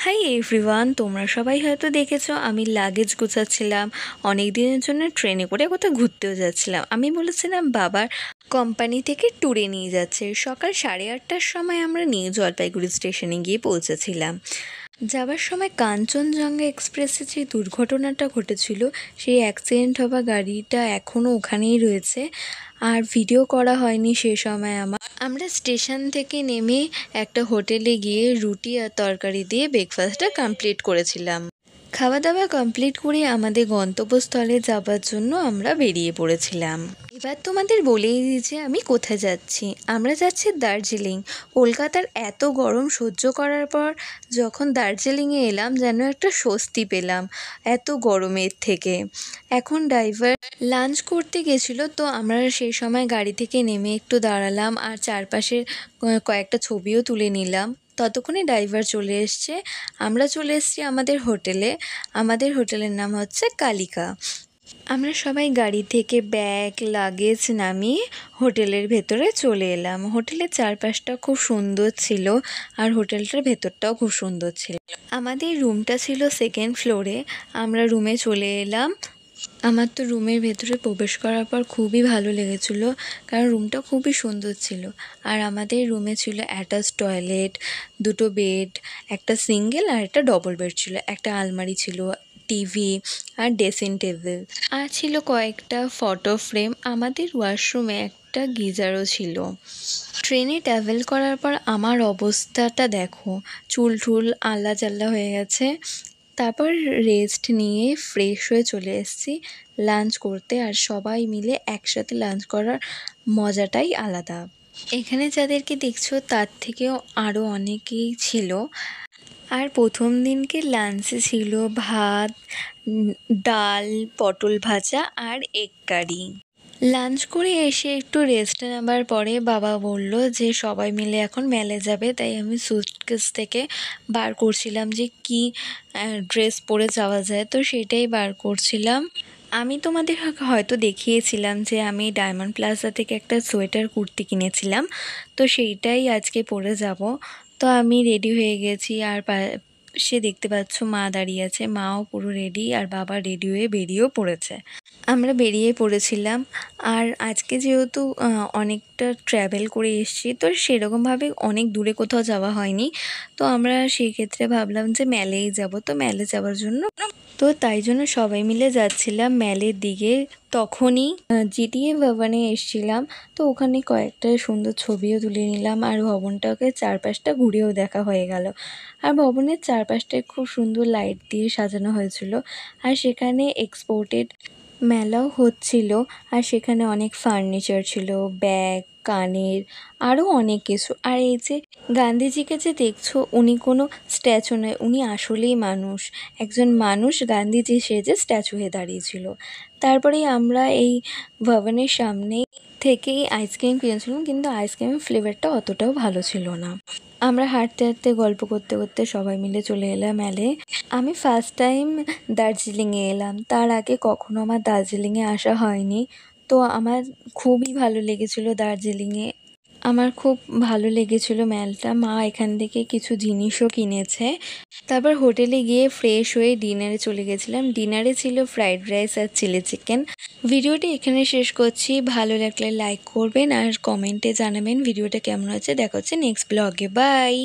Hi everyone, তোমরা সবাই হয়তো দেখেছো আমি লাগেজ গোছাচ্ছিলাম। অনেক দিনের জন্য ট্রেনে করে কোথাও ঘুরতেও যাচ্ছিলাম। আমি বলেছিলাম বাবার কোম্পানি থেকে ট্যুরে নিয়ে যাচ্ছে। সকাল 8:30টার সময় আমরা নিউ জলপাইগুড়ি স্টেশনে গিয়ে পৌঁছেছিলাম। যাবার সময় কাঞ্চনজঙ্ঘা এক্সপ্রেসে যে দুর্ঘটনাটা ঘটেছিল, সেই অ্যাক্সিডেন্ট হওয়া গাড়িটা এখনও ওখানেই রয়েছে, আর ভিডিও করা হয়নি সে সময় আমরা স্টেশন থেকে নেমে একটা হোটেলে গিয়ে রুটি আর তরকারি দিয়ে ব্রেকফাস্টটা কমপ্লিট করেছিলাম। খাওয়া দাওয়া কমপ্লিট করে আমাদের গন্তব্যস্থলে যাবার জন্য আমরা বেরিয়ে পড়েছিলাম। এবার তোমাদের বলেই দিয়েছি আমি কোথায় যাচ্ছি। আমরা যাচ্ছি দার্জিলিং। কলকাতার এত গরম সহ্য করার পর যখন দার্জিলিংয়ে এলাম, যেন একটা স্বস্তি পেলাম এত গরমের থেকে। এখন ড্রাইভার লাঞ্চ করতে গেছিলো, তো আমরা সেই সময় গাড়ি থেকে নেমে একটু দাঁড়ালাম আর চারপাশের কয়েকটা ছবিও তুলে নিলাম। ততক্ষণে ড্রাইভার চলে এসছে। আমরা চলে এসেছি আমাদের হোটেলে। আমাদের হোটেলের নাম হচ্ছে কালিকা। আমরা সবাই গাড়ি থেকে ব্যাগ লাগেজ নামিয়ে হোটেলের ভেতরে চলে এলাম। হোটেলের চারপাশটা খুব সুন্দর ছিল আর হোটেলটার ভেতরটাও খুব সুন্দর ছিল। আমাদের রুমটা ছিল সেকেন্ড ফ্লোরে। আমরা রুমে চলে এলাম। আমার তো রুমের ভেতরে প্রবেশ করার পর খুবই ভালো লেগেছিলো, কারণ রুমটা খুবই সুন্দর ছিল। আর আমাদের রুমে ছিল অ্যাটাচ টয়লেট, দুটো বেড, একটা সিঙ্গেল আর একটা ডবল বেড ছিল, একটা আলমারি ছিল, টিভি আর ড্রেসিং টেবিল, আর ছিল কয়েকটা ফটো ফ্রেম। আমাদের ওয়াশরুমে একটা গিজারও ছিল। ট্রেনে ট্রাভেল করার পর আমার অবস্থাটা দেখো, চুল টুল আল্লা জাল্লা হয়ে গেছে। তারপর রেস্ট নিয়ে ফ্রেশ হয়ে চলে এসেছি লাঞ্চ করতে। আর সবাই মিলে একসাথে লাঞ্চ করার মজাটাই আলাদা। এখানে যাদেরকে দেখছো তার থেকেও আরও অনেকেই ছিল। আর প্রথম দিনকে লাঞ্চে ছিল ভাত, ডাল, পটল ভাজা আর এগ কারি। লাঞ্চ করে এসে একটু রেস্ট নেবার পরে বাবা বলল যে সবাই মিলে এখন মেলে যাবে। তাই আমি সুটকেস থেকে বার করছিলাম যে কি ড্রেস পরে যাওয়া যায়, তো সেটাই বার করছিলাম। আমি তোমাদের হয়তো দেখিয়েছিলাম যে আমি ডায়মন্ড প্লাজা থেকে একটা সোয়েটার কুর্তি কিনেছিলাম, তো সেইটাই আজকে পরে যাব। তো আমি রেডি হয়ে গেছি আর সে দেখতে পাচ্ছ মা দাঁড়িয়ে আছে, মাও পুরো রেডি আর বাবা রেডি হয়ে বেরিয়েও পড়েছে। আমরা বেরিয়ে পড়েছিলাম। আর আজকে যেহেতু অনেকটা ট্র্যাভেল করে এসেছি, তো সেরকমভাবে অনেক দূরে কোথাও যাওয়া হয়নি, তো আমরা সেই ক্ষেত্রে ভাবলাম যে মেলেই যাব। তো মেলে যাওয়ার জন্য তো তাই জন্য সবাই মিলে যাচ্ছিলাম মেলের দিকে। তখনই জিটিএ ভবনে এসেছিলাম, তো ওখানে কয়েকটা সুন্দর ছবিও তুলে নিলাম আর ভবনটাকে চারপাশটা ঘুরেও দেখা হয়ে গেল। আর ভবনের চারপাশটায় খুব সুন্দর লাইট দিয়ে সাজানো হয়েছিল। আর সেখানে এক্সপোর্টেড মেলাও হচ্ছিল, আর সেখানে অনেক ফার্নিচার ছিল, ব্যাগ, কানের, আরও অনেক কিছু। আর এই যে গান্ধীজিকে যে দেখছো, উনি কোনো স্ট্যাচু নয়, উনি আসলেই মানুষ, একজন মানুষ গান্ধীজি সেজে স্ট্যাচু হয়ে দাঁড়িয়েছিল। তারপরেই আমরা এই ভবনের সামনেই থেকেই আইসক্রিম কিনেছিলাম, কিন্তু আইসক্রিমের ফ্লেভারটা অতটাও ভালো ছিল না। আমরা হাঁটতে হাঁটতে গল্প করতে করতে সবাই মিলে চলে এলাম মেলে। আমি ফার্স্ট টাইম দার্জিলিংয়ে এলাম, তার আগে কখনো আমার দার্জিলিংয়ে আসা হয়নি। তো আমার খুবই ভালো লেগেছিলো দার্জিলিংয়ে। আমার খুব ভালো লেগেছিলো মেলটা। মা এখান থেকে কিছু জিনিসও কিনেছে। তারপর হোটেলে গিয়ে ফ্রেশ হয়ে ডিনারে চলে গেছিলাম। ডিনারে ছিল ফ্রাইড রাইস আর চিলি চিকেন। ভিডিওটি এখানে শেষ করছি। ভালো লাগলে লাইক করবেন আর কমেন্টে জানাবেন ভিডিওটা কেমন হচ্ছে। দেখা হচ্ছে নেক্সট ব্লগে। বাই।